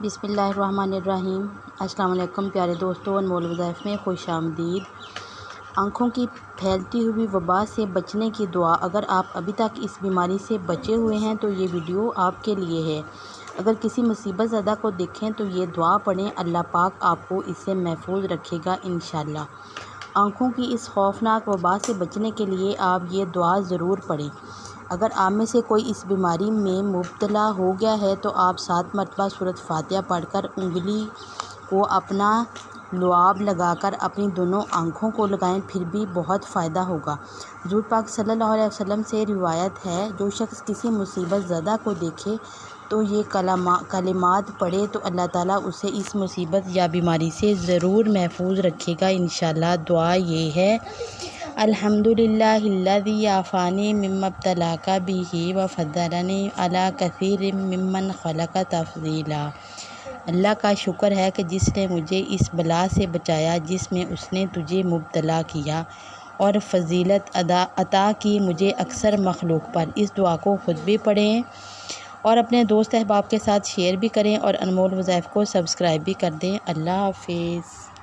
बिस्मिल्लाहिर्रहमानिर्रहीम। अस्सलाम वालेकुम प्यारे दोस्तों, अनमोल वज़ाइफ में खुश आमदीद। आँखों की फैलती हुई वबा से बचने की दुआ। अगर आप अभी तक इस बीमारी से बचे हुए हैं तो ये वीडियो आपके लिए है। अगर किसी मुसीबत ज़दा को देखें तो ये दुआ पढ़ें, अल्लाह पाक आपको इससे महफूज रखेगा इंशाअल्लाह। आँखों की इस खौफनाक वबा से बचने के लिए आप ये दुआ ज़रूर पढ़ें। अगर आप में से कोई इस बीमारी में मुब्तला हो गया है तो आप 7 मरतबा सूरत फातिहा पढ़कर उंगली को अपना लुआब लगाकर अपनी दोनों आँखों को लगाएं, फिर भी बहुत फ़ायदा होगा। हुज़ूर पाक सल्लल्लाहु अलैहि वसल्लम से रिवायत है, जो शख्स किसी मुसीबत ज़दा को देखे तो ये कलिमात पढ़े तो अल्लाह ताला उसे इस मुसीबत या बीमारी से ज़रूर महफूज रखेगा इंशाअल्लाह। दुआ ये है, अल्हम्दुलिल्लाहिल्लज़ी आफ़ानी मिम्मा इब्तलाका बिही व फ़द्दलनी अला कसीरिम मिम्मन ख़लक़ तफ़ज़ीला। अल्लाह का शुक्र है कि जिसने मुझे इस बला से बचाया जिसमें उसने तुझे मुब्तला किया, और फ़जीलत अता की मुझे अक्सर मखलूक पर। इस दुआ को ख़ुद भी पढ़ें और अपने दोस्त अहबाब के साथ शेयर भी करें, और अनमोल वज़ाइफ को सब्सक्राइब भी कर दें। अल्लाह हाफ़िज़।